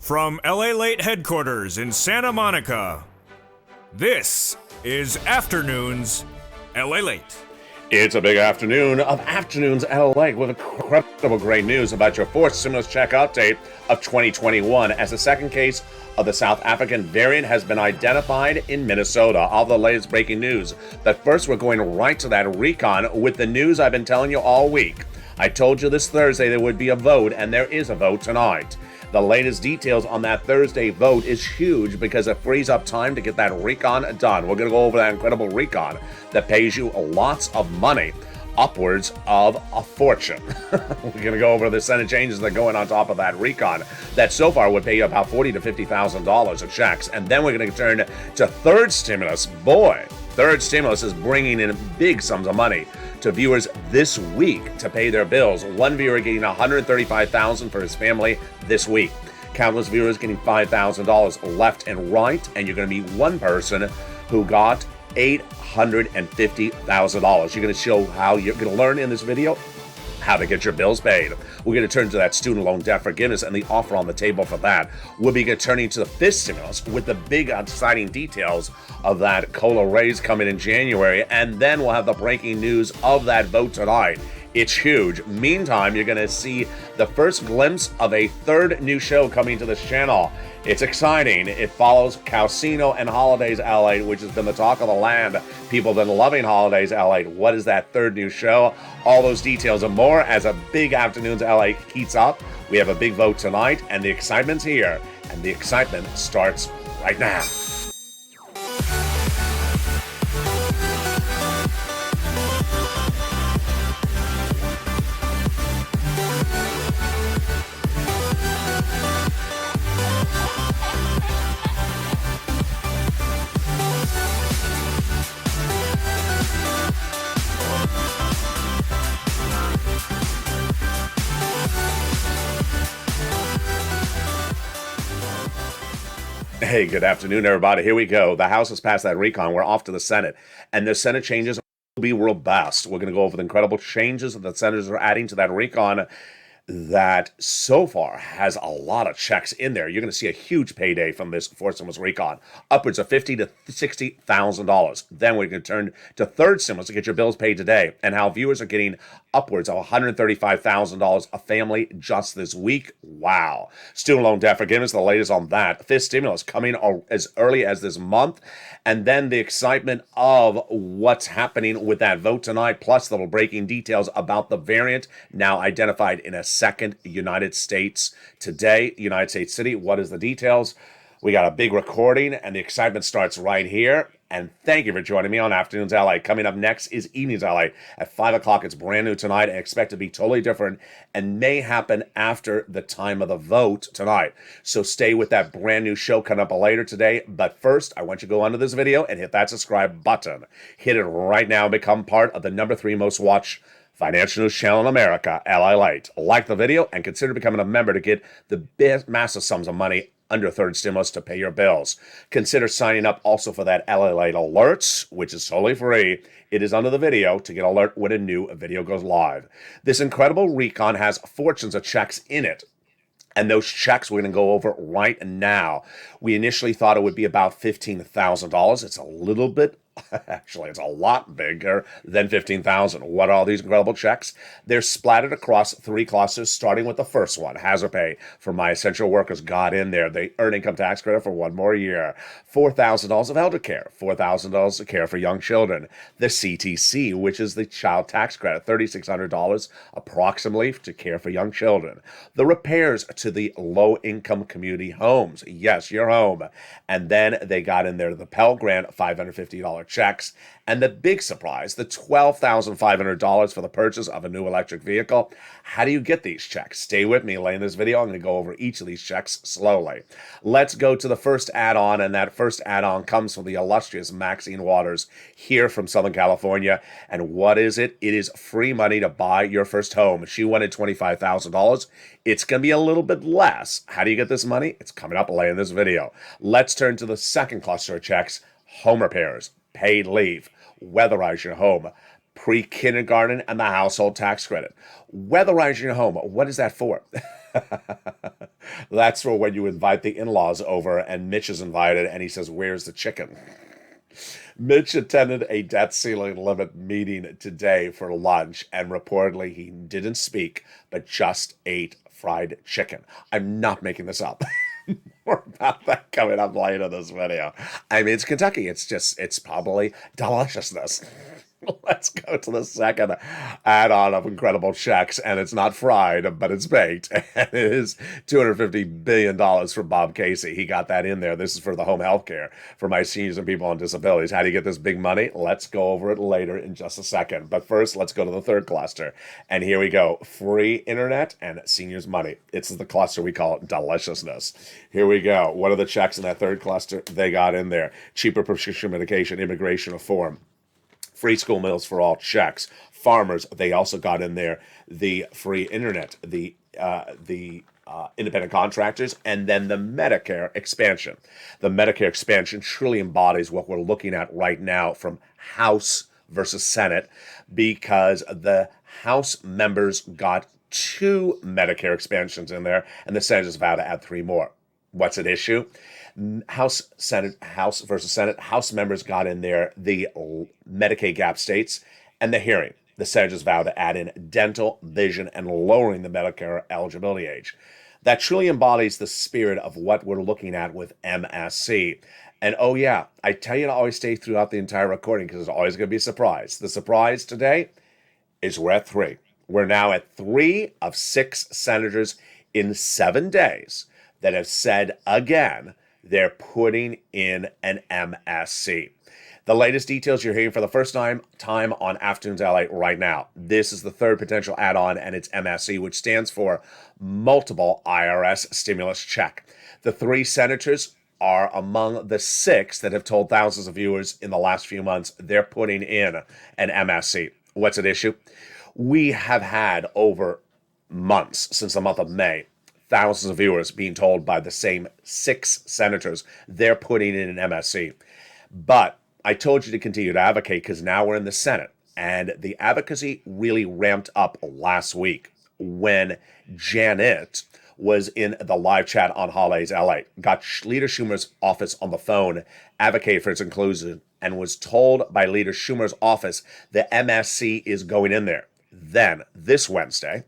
From LALATE headquarters in Santa Monica, this is Afternoons LALATE. It's a big afternoon of Afternoons LA with incredible great news about your fourth stimulus check update of 2021 as the second case of the South African variant has been identified in Minnesota. All the latest breaking news. But first, we're going right to that recon with the news I've been telling you all week. I told you this Thursday there would be a vote, and there is a vote tonight. The latest details on that Thursday vote is huge because it frees up time to get that recon done. We're going to go over that incredible recon that pays you lots of money, upwards of a fortune. We're going to go over the Senate changes that go in on top of that recon that so far would pay you about $40,000 to $50,000 of checks. And then we're going to turn to third stimulus. Boy, third stimulus is bringing in big sums of money to viewers this week to pay their bills. One viewer getting $135,000 for his family this week. Countless viewers getting $5,000 left and right, and you're going to meet one person who got $850,000. You're going to show how you're going to learn in this video how to get your bills paid. We're going to turn to that student loan debt forgiveness and the offer on the table for that. We'll be turning to the fifth stimulus with the big exciting details of that COLA raise coming in January, and then we'll have the breaking news of that vote tonight. It's huge. Meantime, you're going to see the first glimpse of a third new show coming to this channel. It's exciting. It follows Casino and Holidays LA, which has been the talk of the land. People have been loving Holidays LA. What is that third new show? All those details and more as a big Afternoons LA heats up. We have a big vote tonight, and the excitement's here. And the excitement starts right now. Hey, good afternoon, everybody. Here we go. The House has passed that recon. We're off to the Senate, and the Senate changes will be robust. We're going to go over the incredible changes that the senators are adding to that recon that so far has a lot of checks in there. You're going to see a huge payday from this fourth stimulus recon, upwards of $50,000 to $60,000. Then we're going to turn to third stimulus to get your bills paid today, and how viewers are getting upwards of $135,000 a family just this week. Wow. Student loan debt forgiveness, the latest on that. Fifth stimulus coming as early as this month. And then the excitement of what's happening with that vote tonight, plus little breaking details about the variant now identified in a second United States today, United States city. What is the details? We got a big recording, and the excitement starts right here. And thank you for joining me on Afternoons LA. Coming up next is Evenings LA at 5 o'clock. It's brand new tonight and expect to be totally different and may happen after the time of the vote tonight. So stay with that brand new show coming up later today. But first, I want you to go under this video and hit that subscribe button. Hit it right now and become part of the #3 most watched financial news channel in America, LALATE. Like the video and consider becoming a member to get the best massive sums of money under third stimulus to pay your bills. Consider signing up also for that LALATE alerts, which is totally free. It is under the video to get alert when a new video goes live. This incredible recon has fortunes of checks in it. And those checks we're going to go over right now. We initially thought it would be about $15,000. It's a little bit actually, it's a lot bigger than $15,000. What are all these incredible checks? They're splattered across three clusters, starting with the first one, hazard pay for my essential workers got in there. They earn income tax credit for one more year. $4,000 of elder care, $4,000 of care for young children. The CTC, which is the child tax credit, $3,600 approximately to care for young children. The repairs to the low-income community homes. Yes, your home. And then they got in there the Pell Grant, $550 checks, and the big surprise, the $12,500 for the purchase of a new electric vehicle. How do you get these checks? Stay with me later in this video. I'm going to go over each of these checks slowly. Let's go to the first add-on, and that first add-on comes from the illustrious Maxine Waters here from Southern California. And what is it? It is free money to buy your first home. She wanted $25,000. It's going to be a little bit less. How do you get this money? It's coming up later in this video. Let's turn to the second cluster of checks, home repairs, paid leave, weatherize your home, pre-kindergarten, and the household tax credit. Weatherize your home, what is that for? That's for when you invite the in-laws over and Mitch is invited and he says, "Where's the chicken?" Mitch attended a debt ceiling limit meeting today for lunch, and reportedly he didn't speak, but just ate fried chicken. I'm not making this up. More about that coming up later in this video. I mean, it's Kentucky. It's probably deliciousness. Let's go to the second add-on of incredible checks, and it's not fried, but it's baked. And it is $250 billion for Bob Casey. He got that in there. This is for the home health care for my seniors and people on disabilities. How do you get this big money? Let's go over it later in just a second. But first, let's go to the third cluster. And here we go. Free internet and seniors money. It's the cluster we call deliciousness. Here we go. What are the checks in that third cluster? They got in there. Cheaper prescription medication, immigration reform, free school meals for all, checks. Farmers, they also got in there the free internet, the independent contractors, and then the Medicare expansion. The Medicare expansion truly embodies what we're looking at right now from House versus Senate, because the House members got 2 Medicare expansions in there, and the Senate is about to add 3 more. What's at issue? House versus Senate. House members got in there the Medicaid gap states and the hearing. The Senators vowed to add in dental, vision, and lowering the Medicare eligibility age. That truly embodies the spirit of what we're looking at with MSC. And oh yeah, I tell you to always stay throughout the entire recording because there's always going to be a surprise. The surprise today is we're at 3. We're now at 3 of 6 senators in 7 days that have said again they're putting in an MSC. The latest details you're hearing for the first time on Afternoons LA right now. This is the third potential add-on, and it's MSC, which stands for Multiple IRS Stimulus Check. The 3 senators are among the 6 that have told thousands of viewers in the last few months they're putting in an MSC. What's at issue? We have had over months, since the month of May, thousands of viewers being told by the same 6 senators they're putting in an MSC. But I told you to continue to advocate because now we're in the Senate. And the advocacy really ramped up last week when Janet was in the live chat on Holidays LA, got Leader Schumer's office on the phone, advocated for its inclusion, and was told by Leader Schumer's office the MSC is going in there. Then, this Wednesday,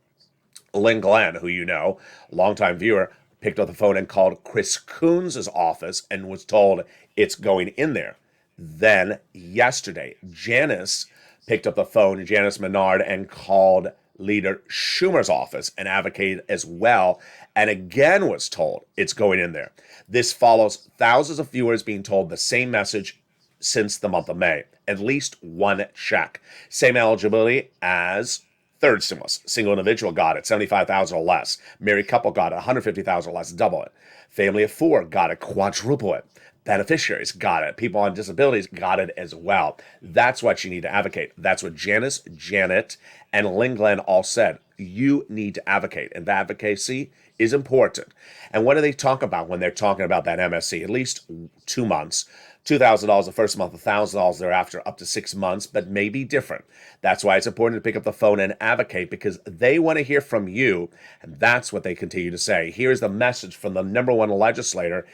Lynn Glenn, who you know, longtime viewer, picked up the phone and called Chris Coons' office and was told it's going in there. Then yesterday, Janice picked up the phone, Janice Menard, and called Leader Schumer's office and advocated as well, and again was told it's going in there. This follows thousands of viewers being told the same message since the month of May. At least 1 check. Same eligibility as third stimulus. Single individual got it, $75,000 or less. Married couple got it, $150,000 or less, double it. Family of 4 got it, quadruple it. Beneficiaries got it. People on disabilities got it as well. That's what you need to advocate. That's what Janice, Janet, and Lynn Glenn all said. You need to advocate, and the advocacy is important. And what do they talk about when they're talking about that MSC? At least 2 months. $2,000 the first month, $1,000 thereafter, up to 6 months, but maybe different. That's why it's important to pick up the phone and advocate, because they want to hear from you, and that's what they continue to say. Here's the message from the number 1 legislator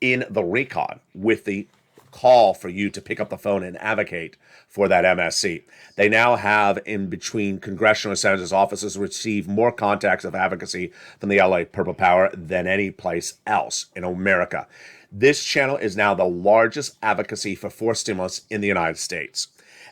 in the RECON with the call for you to pick up the phone and advocate for that MSC. They now have, in between congressional and senators' offices, received more contacts of advocacy from the LA Purple Power than any place else in America. This channel is now the largest advocacy for forced stimulus in the United States.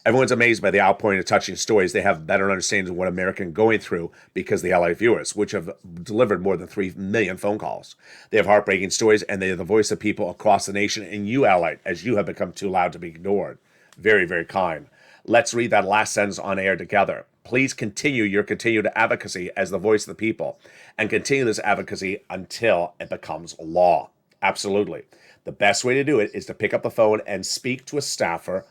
Everyone's amazed by the outpouring of touching stories. They have better understanding of what Americans are going through because the LA viewers, which have delivered more than 3 million phone calls. They have heartbreaking stories, and they are the voice of people across the nation, and you, LA, as you have become too loud to be ignored. Very, very kind. Let's read that last sentence on air together. Please continue your continued advocacy as the voice of the people, and continue this advocacy until it becomes law. Absolutely. The best way to do it is to pick up the phone and speak to a staffer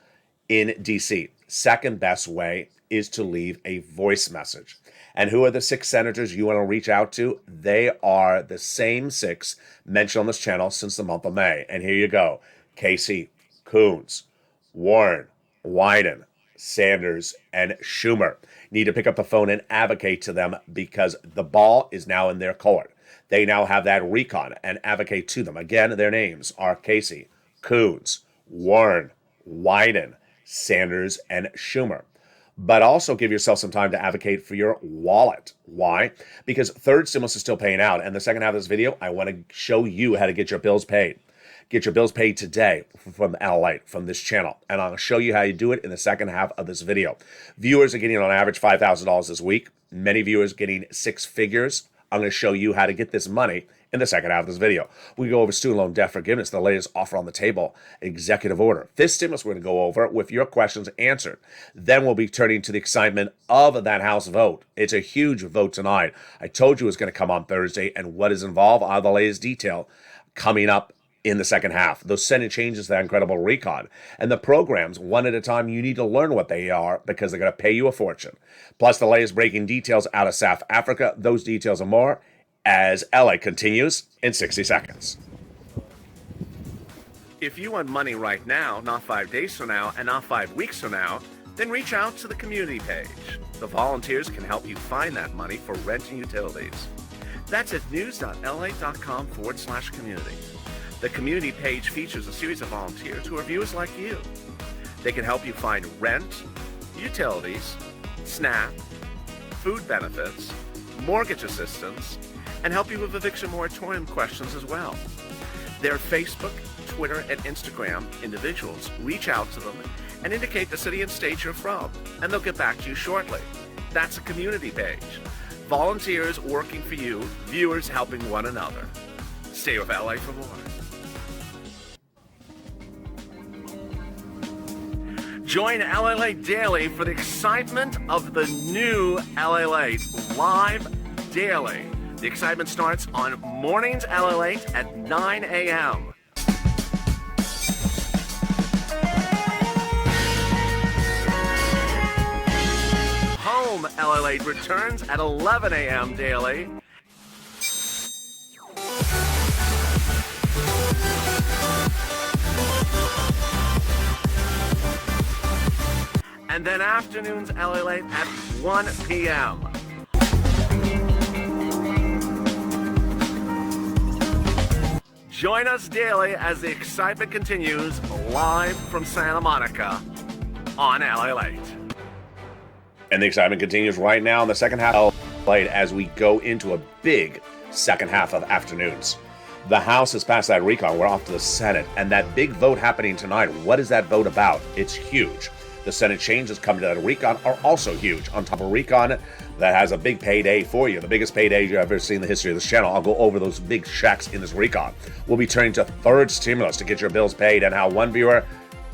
in DC. Second best way is to leave a voice message. And who are the 6 senators you want to reach out to? They are the same 6 mentioned on this channel since the month of May. And here you go. Casey, Coons, Warren, Wyden, Sanders, and Schumer. Need to pick up the phone and advocate to them because the ball is now in their court. They now have that recon and advocate to them. Again, their names are Casey, Coons, Warren, Wyden, Sanders, and Schumer. But also give yourself some time to advocate for your wallet. Why? Because third stimulus is still paying out. And the second half of this video, I want to show you how to get your bills paid. Get your bills paid today from LALATE, from this channel. And I'll show you how you do it in the second half of this video. Viewers are getting on average $5,000 this week. Many viewers getting six figures. I'm going to show you how to get this money in the second half of this video. We go over student loan debt forgiveness, the latest offer on the table, executive order. Fifth stimulus we're going to go over with your questions answered. Then we'll be turning to the excitement of that House vote. It's a huge vote tonight. I told you it was going to come on Thursday, and what is involved are the latest detail coming up in the second half. Those Senate changes, that incredible recon, and the programs, one at a time. You need to learn what they are because they're going to pay you a fortune. Plus the latest breaking details out of South Africa. Those details and more as LA continues in 60 seconds. If you want money right now, not 5 days from now, and not 5 weeks from now, then reach out to the community page. The volunteers can help you find that money for rent and utilities. That's at news.la.com/community. The community page features a series of volunteers who are viewers like you. They can help you find rent, utilities, SNAP, food benefits, mortgage assistance, and help you with eviction moratorium questions as well. Their Facebook, Twitter, and Instagram individuals reach out to them and indicate the city and state you're from, and they'll get back to you shortly. That's a community page. Volunteers working for you, viewers helping one another. Stay with LA for more. Join LALATE Daily for the excitement of the new LALATE live daily. The excitement starts on mornings LALATE at 9 a.m. Home LALATE returns at 11 a.m. daily. And then afternoons LALATE at 1 p.m. Join us daily as the excitement continues live from Santa Monica on LALATE. And the excitement continues right now in the second half of LALATE as we go into a big second half of afternoons. The House has passed that recon. We're off to the Senate. And that big vote happening tonight, what is that vote about? It's huge. The Senate changes coming to that recon are also huge. On top of recon, that has a big payday for you. The biggest payday you've ever seen in the history of this channel. I'll go over those big checks in this recon. We'll be turning to third stimulus to get your bills paid, and how one viewer,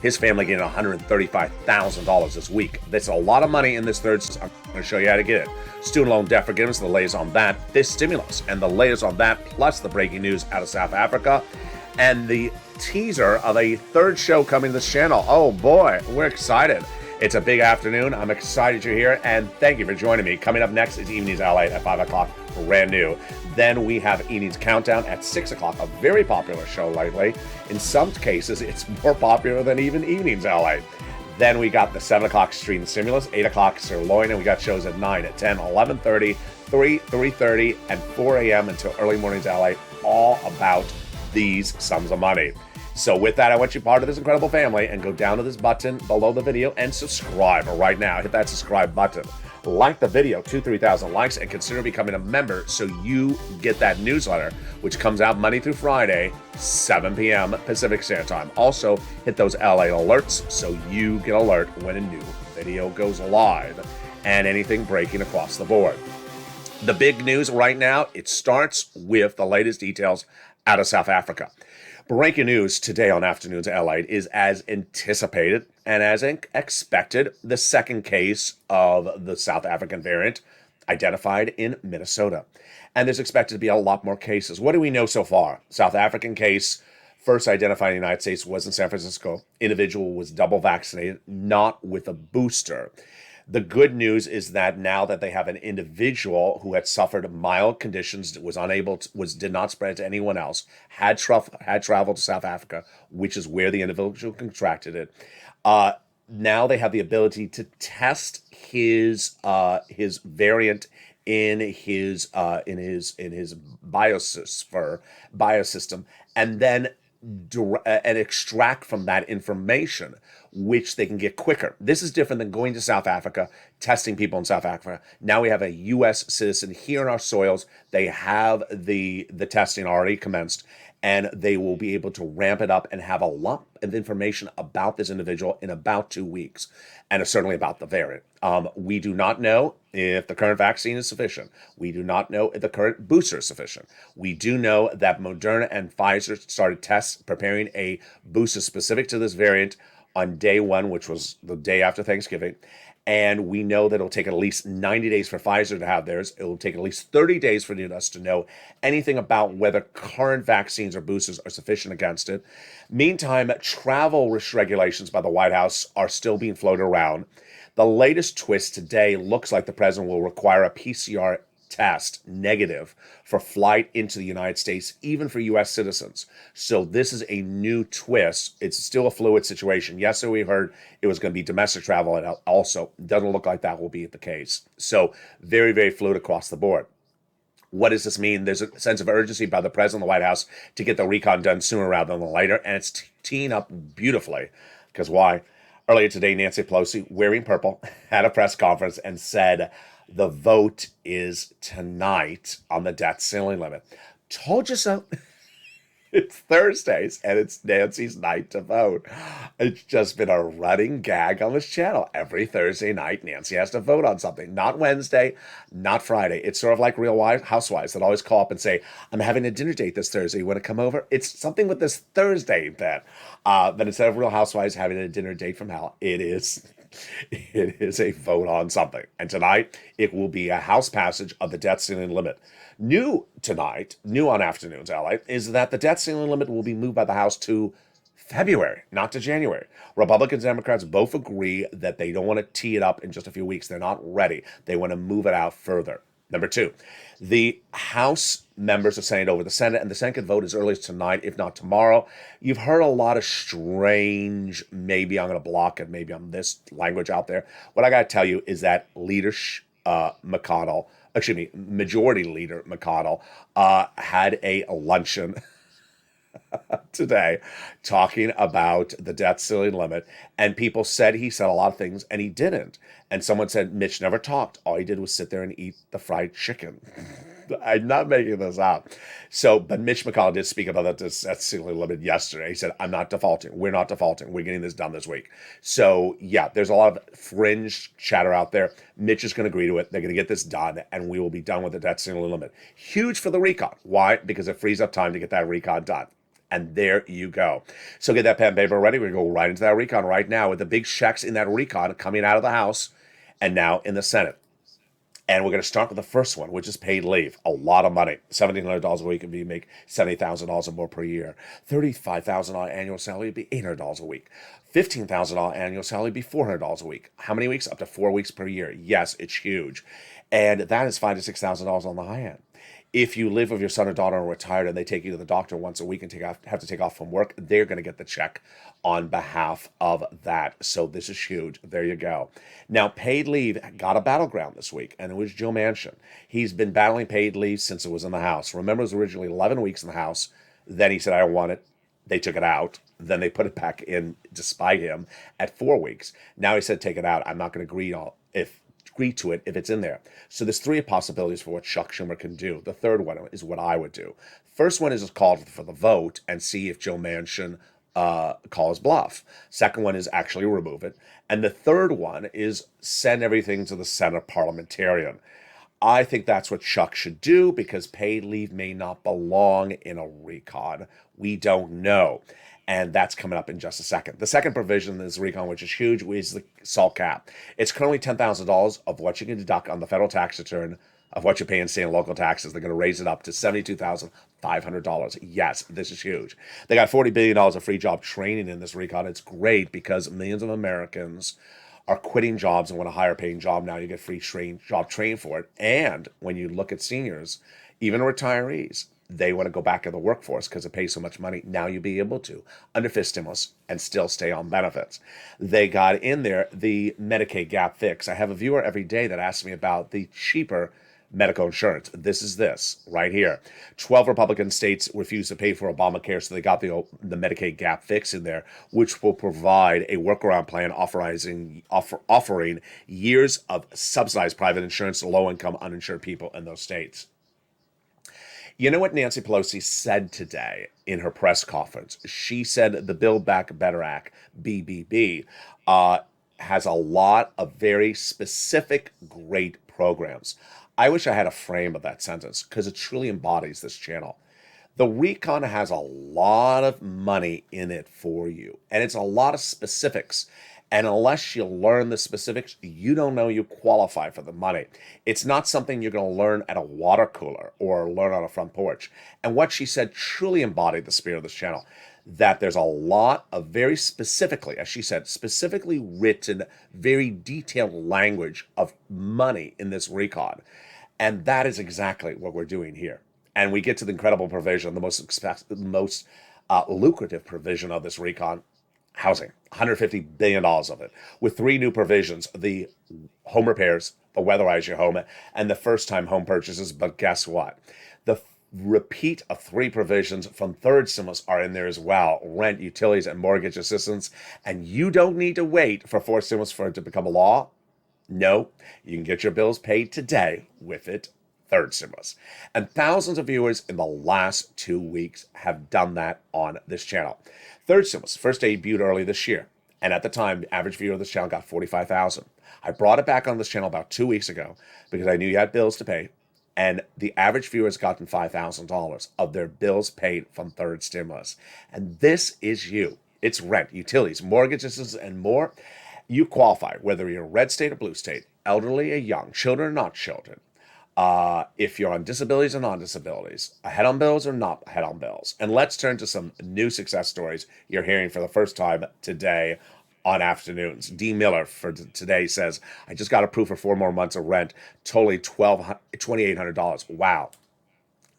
his family getting $135,000 this week. That's a lot of money in this third. I'm going to show you how to get it. Student loan debt forgiveness, the latest on that. This stimulus and the latest on that, plus the breaking news out of South Africa. And the teaser of a third show coming to this channel. Oh boy, we're excited. It's a big afternoon. I'm excited you're here, and thank you for joining me. Coming up next is Evenings LA at 5 o'clock, brand new. Then we have Evenings Countdown at 6 o'clock, a very popular show lately. In some cases, it's more popular than even Evenings LA. Then we got the 7 o'clock Stream Stimulus, 8 o'clock Sirloin, and we got shows at 9, at 10, 11:30, 3:30, and 4 a.m. until early mornings LA, all about these sums of money. So with that, I want you part of this incredible family, and go down to this button below the video and subscribe right now. Hit that subscribe button. Like the video, 2,000-3,000 likes, and consider becoming a member so you get that newsletter, which comes out Monday through Friday, 7 p.m. Pacific Standard Time. Also, hit those LA alerts so you get alert when a new video goes live and anything breaking across the board. The big news right now, it starts with the latest details out of South Africa. Breaking news today on Afternoons LA is, as anticipated and as expected, the second case of the South African variant identified in Minnesota. And there's expected to be a lot more cases. What do we know so far? South African case first identified in the United States was in San Francisco. Individual was double vaccinated, not with a booster. The good news is that now that they have an individual who had suffered mild conditions, did not spread to anyone else, had traveled to South Africa, which is where the individual contracted it. Now they have the ability to test his variant in his biosystem, and then and extract from that information, which they can get quicker. This is different than going to South Africa, testing people in South Africa. Now we have a U.S. citizen here in our soils. They have the testing already commenced, and they will be able to ramp it up and have a lot of information about this individual in about 2 weeks, and certainly about the variant. We do not know if the current vaccine is sufficient. We do not know if the current booster is sufficient. We do know that Moderna and Pfizer started tests preparing a booster specific to this variant on day one, which was the day after Thanksgiving. And we know that it'll take at least 90 days for Pfizer to have theirs. It will take at least 30 days for us to know anything about whether current vaccines or boosters are sufficient against it. Meantime, travel regulations by the White House are still being floated around. The latest twist today looks like the president will require a PCR test negative for flight into the United States, even for U.S. citizens. So this is a new twist. It's still a fluid situation. Yesterday we heard it was going to be domestic travel, and also doesn't look like that will be the case. So very, very fluid across the board. What does this mean? There's a sense of urgency by the president of the White House to get the recon done sooner rather than later, and it's teeing up beautifully. Because why? Earlier today, Nancy Pelosi, wearing purple, had a press conference and said the vote is tonight on the debt ceiling limit. Told you so. It's Thursdays, and it's Nancy's night to vote. It's just been a running gag on this channel. Every Thursday night, Nancy has to vote on something. Not Wednesday, not Friday. It's sort of like Real Housewives that always call up and say, I'm having a dinner date this Thursday. You want to come over? It's something with this Thursday then. But instead of Real Housewives having a dinner date from hell, it is a vote on something. And tonight, it will be a House passage of the debt ceiling limit. New tonight, new on Afternoons, LA, is that the debt ceiling limit will be moved by the House to February, not to January. Republicans and Democrats both agree that they don't want to tee it up in just a few weeks. They're not ready. They want to move it out further. Number two, the House members are sending it over to the Senate, and the Senate could vote as early as tonight, if not tomorrow. You've heard a lot of strange, maybe I'm going to block it, maybe I'm this language out there. What I got to tell you is that Majority Leader McConnell had a luncheon today talking about the debt ceiling limit, and people said he said a lot of things and he didn't. And someone said Mitch never talked. All he did was sit there and eat the fried chicken. I'm not making this up. But Mitch McConnell did speak about that debt ceiling limit yesterday. He said, I'm not defaulting. We're not defaulting. We're getting this done this week. So yeah, there's a lot of fringe chatter out there. Mitch is going to agree to it. They're going to get this done, and we will be done with the debt ceiling limit. Huge for the recon. Why? Because it frees up time to get that recon done. And there you go. So get that pen and paper ready. We're going to go right into that recon right now with the big checks in that recon coming out of the House and now in the Senate. And we're going to start with the first one, which is paid leave. A lot of money. $1,700 a week if you make $70,000 or more per year. $35,000 annual salary would be $800 a week. $15,000 annual salary would be $400 a week. How many weeks? Up to 4 weeks per year. Yes, it's huge. And that is $5,000 to $6,000 on the high end. If you live with your son or daughter and retired and they take you to the doctor once a week and have to take off from work, they're going to get the check on behalf of that. So this is huge. There you go. Now, paid leave got a battleground this week, and it was Joe Manchin. He's been battling paid leave since it was in the House. Remember, it was originally 11 weeks in the House. Then he said, I don't want it. They took it out. Then they put it back in, despite him, at 4 weeks. Now he said, take it out. I'm not going to agree to it if it's in there. So there's three possibilities for what Chuck Schumer can do. The third one is what I would do. First one is call for the vote and see if Joe Manchin calls bluff. Second one is actually remove it. And the third one is send everything to the Senate parliamentarian. I think that's what Chuck should do because paid leave may not belong in a recon. We don't know. And that's coming up in just a second. The second provision in this recon, which is huge, is the SALT cap. It's currently $10,000 of what you can deduct on the federal tax return of what you're paying state and local taxes. They're going to raise it up to $72,500. Yes, this is huge. They got $40 billion of free job training in this recon. It's great because millions of Americans are quitting jobs and want a higher paying job now. You get free job training for it. And when you look at seniors, even retirees, they want to go back in the workforce because it pays so much money. Now you'll be able to, under FIS stimulus, and still stay on benefits. They got in there the Medicaid gap fix. I have a viewer every day that asks me about the cheaper medical insurance. This is this right here. 12 Republican states refused to pay for Obamacare, so they got the Medicaid gap fix in there, which will provide a workaround plan offering years of subsidized private insurance to low-income uninsured people in those states. You know what Nancy Pelosi said today in her press conference? She said the Build Back Better Act, BBB, has a lot of very specific, great programs. I wish I had a frame of that sentence because it truly embodies this channel. The Recon has a lot of money in it for you, and it's a lot of specifics. And unless you learn the specifics, you don't know you qualify for the money. It's not something you're going to learn at a water cooler or learn on a front porch. And what she said truly embodied the spirit of this channel, that there's a lot of very specifically, as she said, specifically written, very detailed language of money in this Recon. And that is exactly what we're doing here. And we get to the incredible provision, the most lucrative provision of this Recon, housing, $150 billion of it, with 3 new provisions: the home repairs, the weatherize your home, and the first-time home purchases. But guess what? The repeat of 3 provisions from third stimulus are in there as well: rent, utilities, and mortgage assistance. And you don't need to wait for 4th stimulus for it to become a law. No, you can get your bills paid today with it. 3rd stimulus. And thousands of viewers in the last 2 weeks have done that on this channel. 3rd stimulus first debuted early this year, and at the time, the average viewer of this channel got 45,000. I brought it back on this channel about 2 weeks ago because I knew you had bills to pay, and the average viewer has gotten $5,000 of their bills paid from 3rd stimulus. And this is you. It's rent, utilities, mortgages, and more. You qualify, whether you're red state or blue state, elderly or young, children or not children. If you're on disabilities or non-disabilities, ahead on bills or not ahead on bills. And let's turn to some new success stories you're hearing for the first time today on Afternoons. D. Miller for today says, I just got approved for 4 more months of rent, totally $2,800. Wow.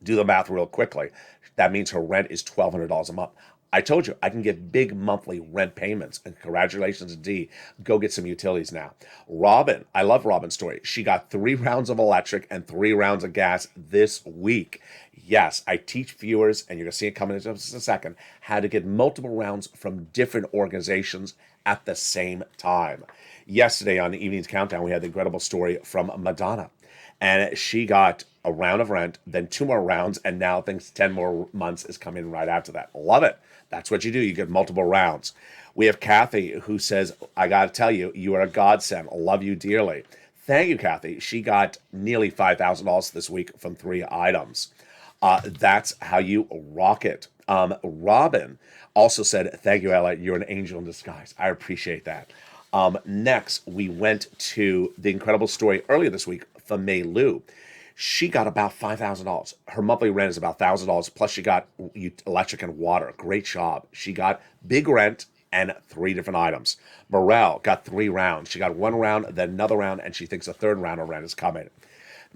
Do the math real quickly. That means her rent is $1,200 a month. I told you, I can get big monthly rent payments. And congratulations, D. Go get some utilities now. Robin, I love Robin's story. She got 3 rounds of electric and 3 rounds of gas this week. Yes, I teach viewers, and you're going to see it coming in just a second, how to get multiple rounds from different organizations at the same time. Yesterday on the Evening's Countdown, we had the incredible story from Madonna. And she got a round of rent, then 2 more rounds, and now thinks 10 more months is coming right after that. Love it. That's what you do. You get multiple rounds. We have Kathy who says, I got to tell you, you are a godsend. I love you dearly. Thank you, Kathy. She got nearly $5,000 this week from 3 items. That's how you rock it. Robin also said, thank you, Ella. You're an angel in disguise. I appreciate that. Next, we went to the incredible story earlier this week from May Lou. She got about $5,000. Her monthly rent is about $1,000, plus she got electric and water. Great job. She got big rent and 3 different items. Morel got 3 rounds. She got 1 round, then another round, and she thinks a 3rd round of rent is coming.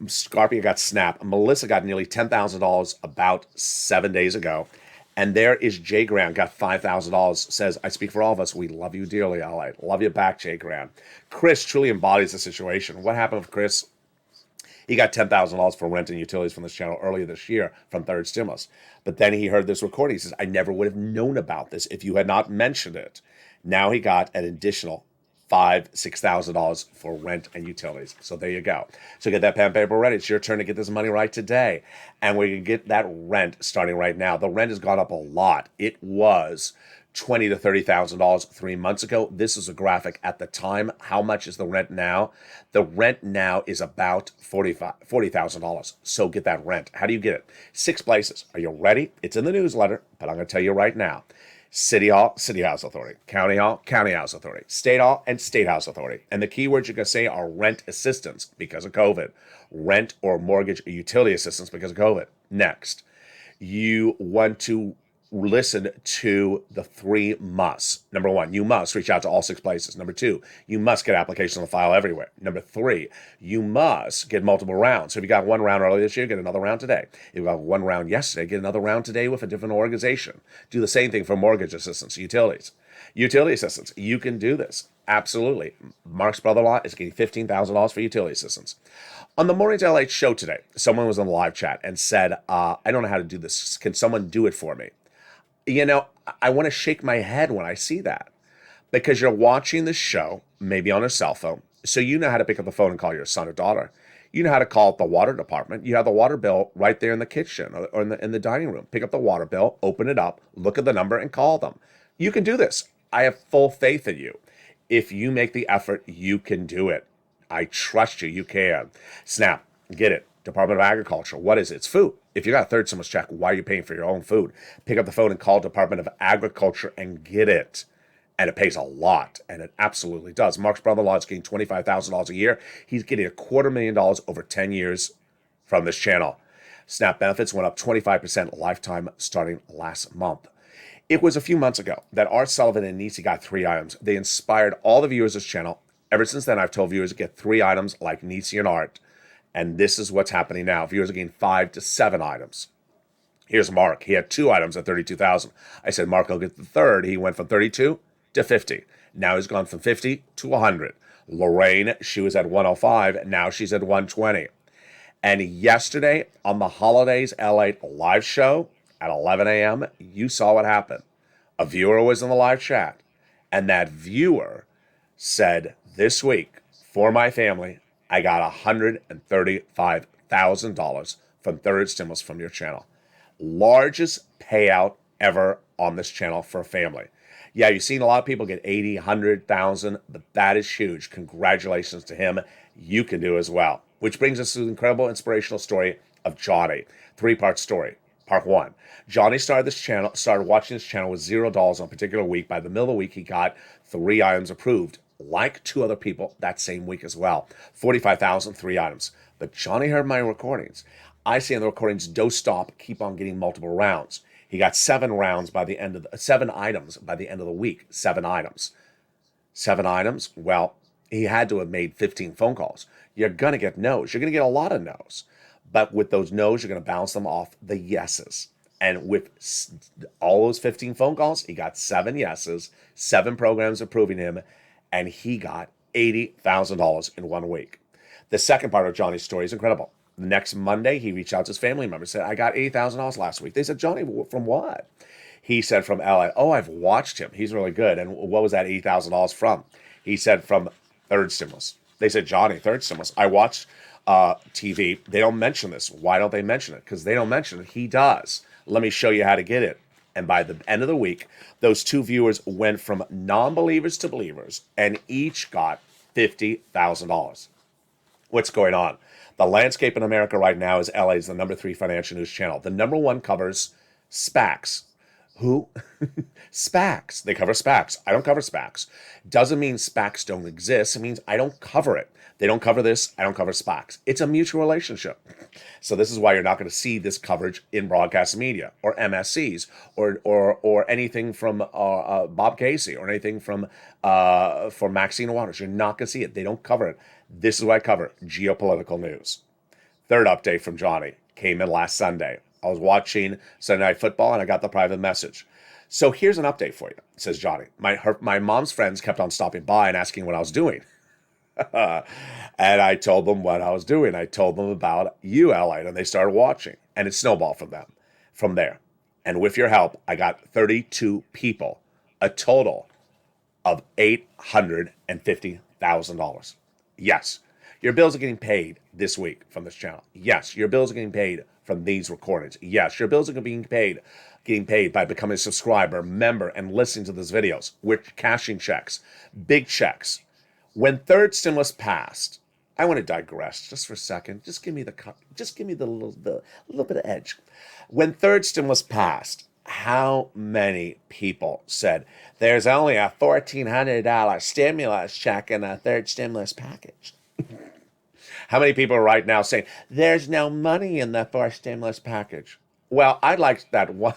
Scarpia got Snap. Melissa got nearly $10,000 about 7 days ago. And there is Jay Grant, got $5,000, says, I speak for all of us. We love you dearly, Ally. Love you back, Jay Grant. Chris truly embodies the situation. What happened with Chris? He got $10,000 for rent and utilities from this channel earlier this year from 3rd stimulus. But then he heard this recording. He says, I never would have known about this if you had not mentioned it. Now he got an additional $5,000, $6,000 for rent and utilities. So there you go. So get that pen and paper ready. It's your turn to get this money right today. And we can get that rent starting right now. The rent has gone up a lot. It was $20,000 to $30,000 3 months ago. This is a graphic at the time. How much is the rent now? The rent now is about $40,000. So get that rent. How do you get it? 6 places. Are you ready? It's in the newsletter, but I'm going to tell you right now. City Hall, City House Authority. County Hall, County House Authority. State Hall, and State House Authority. And the keywords you're going to say are rent assistance because of COVID. Rent or mortgage or utility assistance because of COVID. Next, you want to listen to the three musts. Number one, you must reach out to all 6 places. Number two, you must get applications on the file everywhere. Number three, you must get multiple rounds. So if you got 1 round earlier this year, get another round today. If you got 1 round yesterday, get another round today with a different organization. Do the same thing for mortgage assistance, utilities. Utility assistance, you can do this. Absolutely. Mark's brother-in-law is getting $15,000 for utility assistance. On the Mornings LA show today, someone was on the live chat and said, I don't know how to do this. Can someone do it for me? You know, I want to shake my head when I see that, because you're watching the show, maybe on a cell phone, so you know how to pick up the phone and call your son or daughter. You know how to call the water department. You have the water bill right there in the kitchen or in the dining room. Pick up the water bill, open it up, look at the number, and call them. You can do this. I have full faith in you. If you make the effort, you can do it. I trust you. You can. Snap. Get it. Department of Agriculture. What is it? It's food. If you got a third stimulus check, why are you paying for your own food? Pick up the phone and call Department of Agriculture and get it. And it pays a lot, and it absolutely does. Mark's brother-in-law is getting $25,000 a year. He's getting $250,000 over 10 years from this channel. SNAP benefits went up 25% lifetime starting last month. It was a few months ago that Art Sullivan and Nisi got 3 items. They inspired all the viewers of this channel. Ever since then, I've told viewers to get 3 items like Nisi and Art. And this is what's happening now. Viewers are getting 5 to 7 items. Here's Mark. He had 2 items at $32,000. I said, Mark, I'll get the third. He went from 32 to 50. Now he's gone from 50 to 100. Lorraine, she was at 105. Now she's at 120. And yesterday on the Holidays LATE live show at 11 a.m., you saw what happened. A viewer was in the live chat, and that viewer said, this week, for my family, I got $135,000 from third stimulus from your channel. Largest payout ever on this channel for a family. Yeah, you've seen a lot of people get 80, 100,000, but that is huge. Congratulations to him. You can do as well. Which brings us to the incredible inspirational story of Johnny. 3-part story. Part 1. Johnny started watching this channel with $0 on a particular week. By the middle of the week, he got 3 items approved, like 2 other people that same week as well. 45,000, 3 items. But Johnny heard my recordings. I say in the recordings, don't stop, keep on getting multiple rounds. He got 7 items by the end of the week. 7 items. 7 items? Well, he had to have made 15 phone calls. You're going to get no's. You're going to get a lot of no's. But with those no's, you're going to bounce them off the yeses. And with all those 15 phone calls, he got 7 yeses, 7 programs approving him, and he got $80,000 in 1 week. The second part of Johnny's story is incredible. The next Monday, he reached out to his family members, said, I got $80,000 last week. They said, Johnny, from what? He said, from LA. Oh, I've watched him. He's really good. And what was that $80,000 from? He said, from third stimulus. They said, Johnny, third stimulus. I watched TV. They don't mention this. Why don't they mention it? Because they don't mention it. He does. Let me show you how to get it. And by the end of the week, those 2 viewers went from non-believers to believers, and each got $50,000. What's going on? The landscape in America right now is LA is the number 3 financial news channel. The number 1 covers SPACs. Who? SPACs. They cover SPACs. I don't cover SPACs. Doesn't mean SPACs don't exist. It means I don't cover it. They don't cover this. I don't cover SPACs. It's a mutual relationship. So this is why you're not going to see this coverage in broadcast media or MSCs or anything from Bob Casey or anything from for Maxine Waters. You're not going to see it. They don't cover it. This is what I cover, geopolitical news. Third update from Johnny came in last Sunday. I was watching Sunday Night Football, and I got the private message. So here's an update for you, says Johnny. My mom's friends kept on stopping by and asking what I was doing. And I told them what I was doing. I told them about you, LA, and they started watching. And it snowballed from there. And with your help, I got 32 people, a total of $850,000. Yes, your bills are getting paid this week from this channel. Yes, your bills are getting paid from these recordings. Yes, your bills are getting paid by becoming a subscriber, member, and listening to these videos. We're cashing checks, big checks. When third stimulus passed, I want to digress just for a second. Just give me the little bit of edge. When third stimulus passed, how many people said there's only a $1,400 stimulus check in a third stimulus package? How many people are right now saying there's no money in the fourth stimulus package? Well, I'd like that one.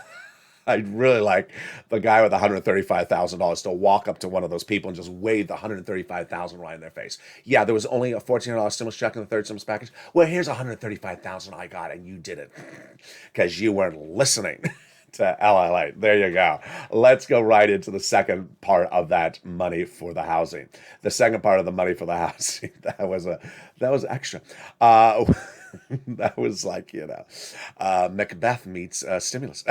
I'd really like the guy with $135,000 to walk up to one of those people and just wave the $135,000 right in their face. Yeah, there was only a $1,400 stimulus check in the third stimulus package. Well, here's $135,000 I got, and you did it because you weren't listening to LALATE. There you go. Let's go right into the second part of that money for the housing. The second part of the money for the housing that was extra. That was like, Macbeth meets stimulus.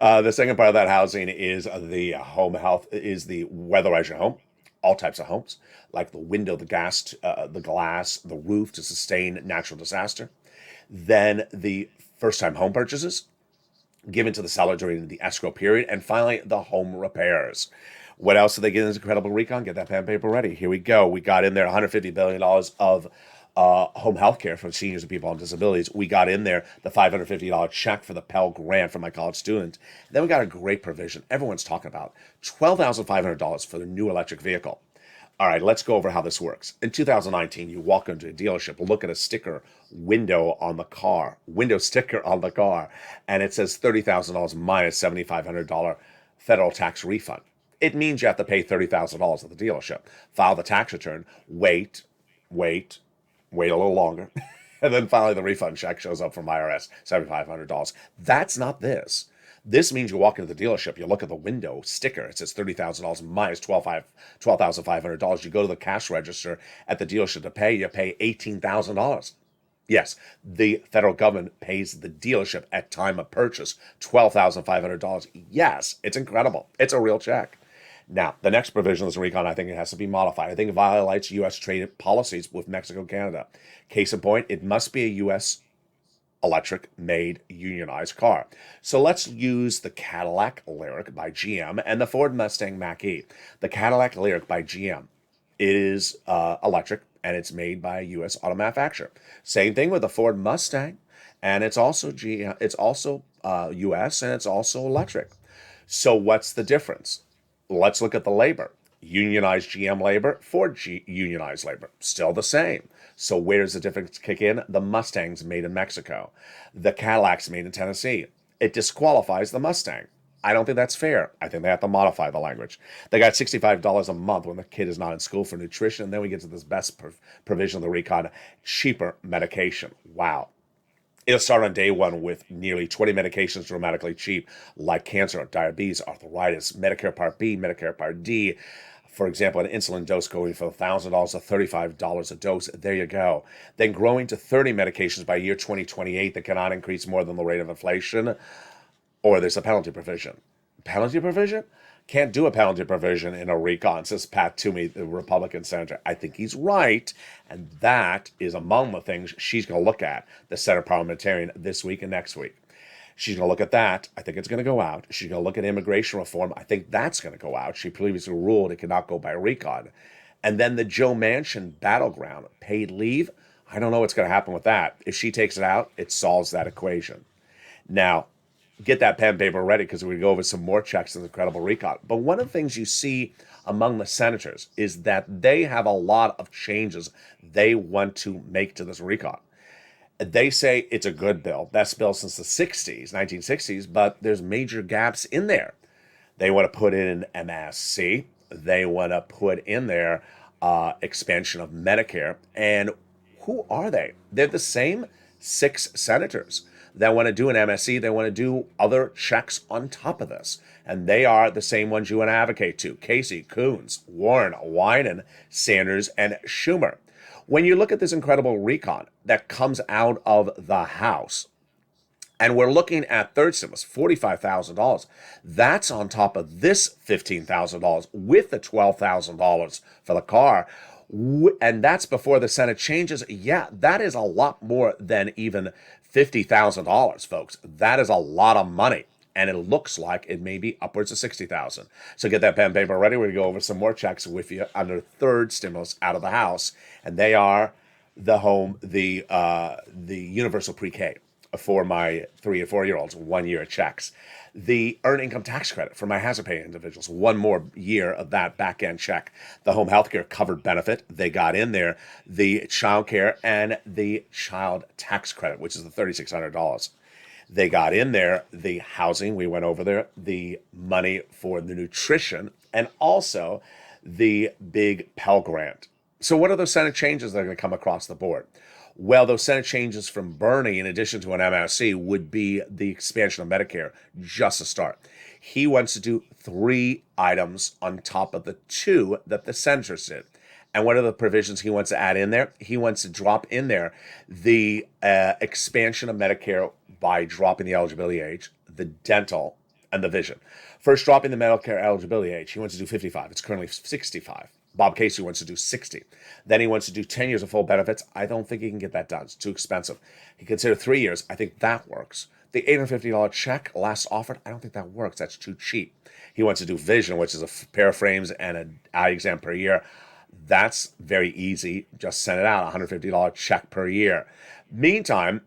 The second part of that housing is the home health, is the weatherize your home, all types of homes, like the window, the gas, the glass, the roof to sustain natural disaster. Then the first-time home purchases given to the seller during the escrow period. And finally, the home repairs. What else did they get in this incredible recon? Get that pen and paper ready. Here we go. We got in there $150 billion of home health care for seniors and people on disabilities. We got in there the $550 check for the Pell Grant for my college student. Then we got a great provision everyone's talking about, $12,500 for the new electric vehicle. All right, let's go over how this works. In 2019, you walk into a dealership, look at a sticker window sticker on the car, and it says $30,000 minus $7,500 federal tax refund. It means you have to pay $30,000 at the dealership. File the tax return, wait a little longer, and then finally the refund check shows up from IRS, $7,500. That's not this. This means you walk into the dealership, you look at the window sticker, it says $30,000 minus $12,500. You go to the cash register at the dealership to pay, you pay $18,000. Yes, the federal government pays the dealership at time of purchase $12,500. Yes, it's incredible. It's a real check. Now, the next provision of this recon, I think it has to be modified. I think it violates U.S. trade policies with Mexico and Canada. Case in point, it must be a U.S. electric-made unionized car. So let's use the Cadillac Lyriq by GM and the Ford Mustang Mach-E. The Cadillac Lyriq by GM is electric, and it's made by a U.S. auto manufacturer. Same thing with the Ford Mustang, and it's also GM. It's also U.S. and it's also electric. So what's the difference? Let's look at the labor. Unionized GM labor, Ford unionized labor, still the same. So where does the difference kick in? The Mustang's made in Mexico. The Cadillac's made in Tennessee. It disqualifies the Mustang. I don't think that's fair. I think they have to modify the language. They got $65 a month when the kid is not in school for nutrition. And then we get to this best provision of the recon, cheaper medication. Wow. It'll start on day one with nearly 20 medications dramatically cheap, like cancer, diabetes, arthritis, Medicare Part B, Medicare Part D. For example, an insulin dose going from $1,000 to $35 a dose. There you go. Then growing to 30 medications by year 2028 that cannot increase more than the rate of inflation. Or there's a penalty provision. Penalty provision? Can't do a penalty provision in a recon, says Pat Toomey, the Republican senator. I think he's right, and that is among the things she's going to look at, the Senate parliamentarian, this week and next week. She's going to look at that. I think it's going to go out. She's going to look at immigration reform. I think that's going to go out. She previously ruled it cannot go by recon. And then the Joe Manchin battleground, paid leave. I don't know what's going to happen with that. If she takes it out, it solves that equation. Now, get that pen and paper ready because we're going to go over some more checks in the incredible recon. But one of the things you see among the senators is that they have a lot of changes they want to make to this recon. They say it's a good bill, best bill since the 1960s, but there's major gaps in there. They want to put in MSC. They want to put in there expansion of Medicare. And who are they? They're the same 6 senators that want to do an MSC. They want to do other checks on top of this. And they are the same ones you want to advocate to. Casey, Coons, Warren, Wyden, Sanders, and Schumer. When you look at this incredible recon that comes out of the House, and we're looking at third stimulus, $45,000. That's on top of this $15,000 with the $12,000 for the car. And that's before the Senate changes. Yeah, that is a lot more than even $50,000, folks. That is a lot of money. And it looks like it may be upwards of $60,000. So get that pen and paper ready. We're going to go over some more checks with you under third stimulus out of the House. And they are the universal pre-K for my 3 and 4 year olds, 1 year checks. The earned income tax credit for my hazard pay individuals, 1 more year of that back end check. The home health care covered benefit, they got in there. The child care and the child tax credit, which is the $3,600. They got in there the housing, we went over there, the money for the nutrition, and also the big Pell Grant. So, what are those Senate changes that are going to come across the board? Well, those Senate changes from Bernie, in addition to an MSC, would be the expansion of Medicare, just a start. He wants to do 3 items on top of the 2 that the senators did. And what are the provisions he wants to add in there? He wants to drop in there the expansion of Medicare by dropping the eligibility age, the dental, and the vision. First, dropping the Medicare eligibility age. He wants to do 55. It's currently 65. Bob Casey wants to do 60. Then he wants to do 10 years of full benefits. I don't think he can get that done. It's too expensive. He considered 3 years. I think that works. The $850 check last offered, I don't think that works. That's too cheap. He wants to do vision, which is a pair of frames and an eye exam per year. That's very easy. Just send it out, $150 check per year. Meantime,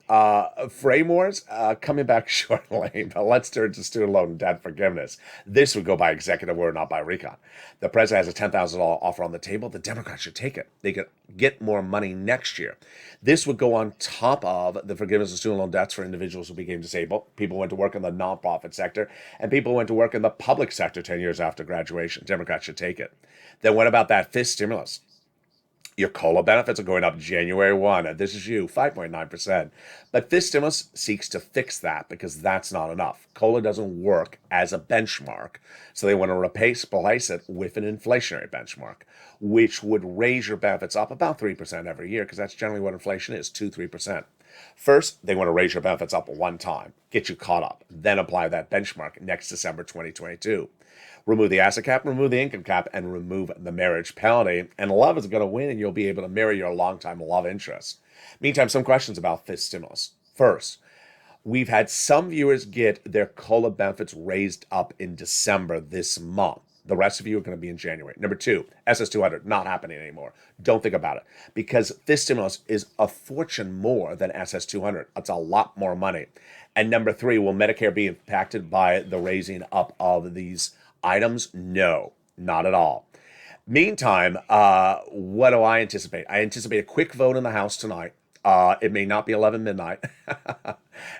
frame wars coming back shortly, but let's turn to student loan and debt forgiveness. This would go by executive order, not by recon. The president has a $10,000 offer on the table. The Democrats should take it. They could get more money next year. This would go on top of the forgiveness of student loan debts for individuals who became disabled. People went to work in the nonprofit sector, and people went to work in the public sector 10 years after graduation. Democrats should take it. Then what about that fifth stimulus? Your COLA benefits are going up January 1, and this is you, 5.9%. But this stimulus seeks to fix that because that's not enough. COLA doesn't work as a benchmark, so they want to replace it with an inflationary benchmark, which would raise your benefits up about 3% every year, because that's generally what inflation is, 2-3%. First, they want to raise your benefits up one time, get you caught up, then apply that benchmark next December 2022. Remove the asset cap, remove the income cap, and remove the marriage penalty. And love is going to win, and you'll be able to marry your longtime love interest. Meantime, some questions about this stimulus. First, we've had some viewers get their COLA benefits raised up in December this month. The rest of you are going to be in January. Number 2, SS200, not happening anymore. Don't think about it, because this stimulus is a fortune more than SS200. It's a lot more money. And number 3, will Medicare be impacted by the raising up of these items? No, not at all. Meantime, what do I anticipate? I anticipate a quick vote in the House tonight. It may not be 11 midnight.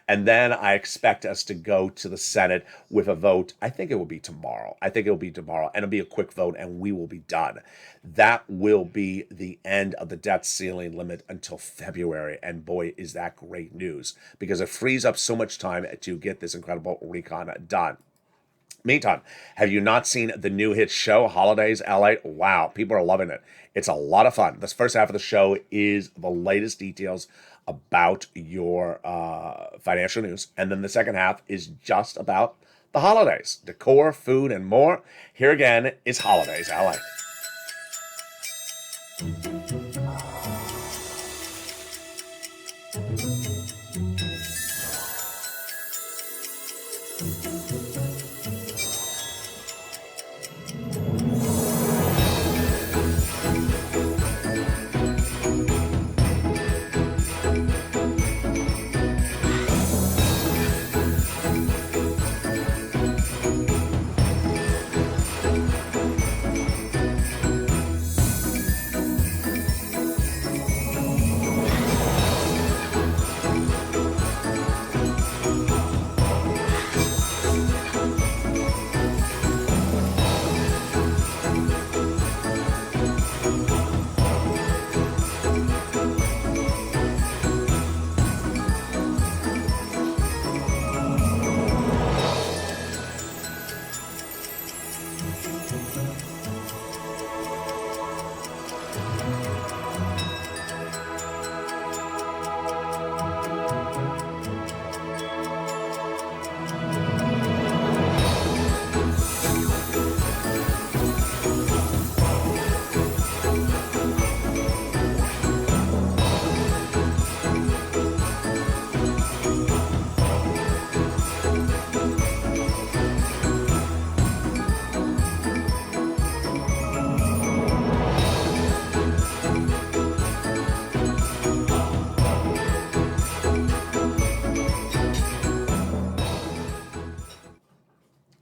And then I expect us to go to the Senate with a vote. I think it will be tomorrow. And it'll be a quick vote, and we will be done. That will be the end of the debt ceiling limit until February. And boy, is that great news, because it frees up so much time to get this incredible recon done. Meantime, have you not seen the new hit show, Holidays LA? Wow, people are loving it. It's a lot of fun. This first half of the show is the latest details about your financial news. And then the second half is just about the holidays, decor, food, and more. Here again is Holidays LA.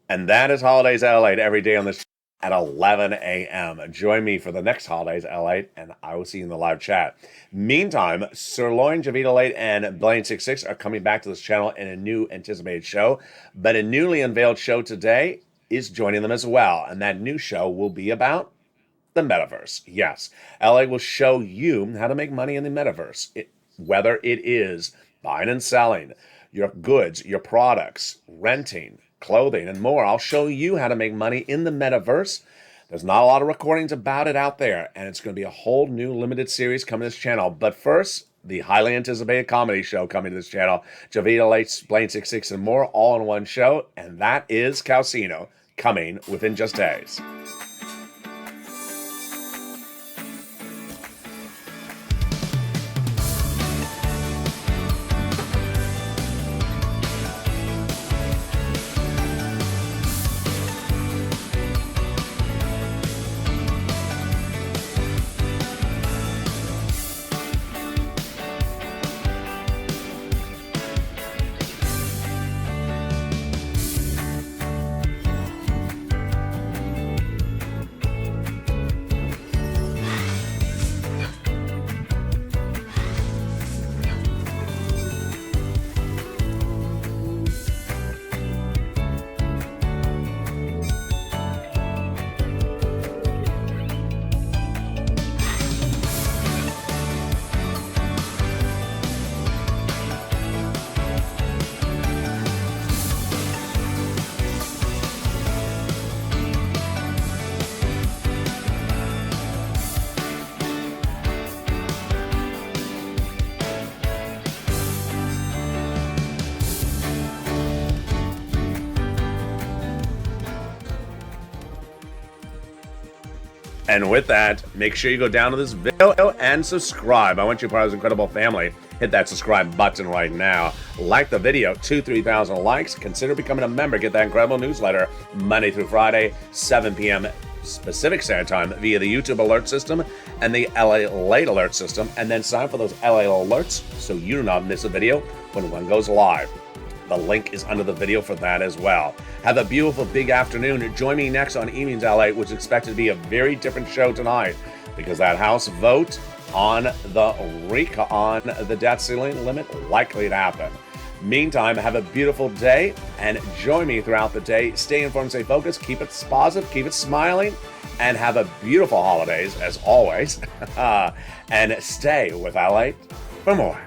And that is Holidays LA every day on this at 11 a.m. Join me for the next holidays, LA, and I will see you in the live chat. Meantime, Sirloin, Javita Late, and Blaine66 are coming back to this channel in a new anticipated show, but a newly unveiled show today is joining them as well, and that new show will be about the metaverse. Yes, LA will show you how to make money in the metaverse, whether it is buying and selling your goods, your products, renting, clothing, and more. I'll show you how to make money in the metaverse. There's not a lot of recordings about it out there, and it's going to be a whole new limited series coming to this channel. But first, the highly anticipated comedy show coming to this channel, Javita Late, Blaine66, and more, all in one show, and that is Calcino, coming within just days. And with that, make sure you go down to this video and subscribe. I want you part of this incredible family. Hit that subscribe button right now. Like the video, 3,000 likes. Consider becoming a member. Get that incredible newsletter Monday through Friday, 7 p.m. Pacific Standard Time via the YouTube alert system and the LALATE alert system. And then sign up for those LA alerts so you do not miss a video when one goes live. The link is under the video for that as well. Have a beautiful big afternoon. Join me next on Evenings LA, which is expected to be a very different show tonight because that House vote on the debt ceiling limit likely to happen. Meantime, have a beautiful day and join me throughout the day. Stay informed, stay focused, keep it positive, keep it smiling, and have a beautiful holidays as always. And stay with LA for more.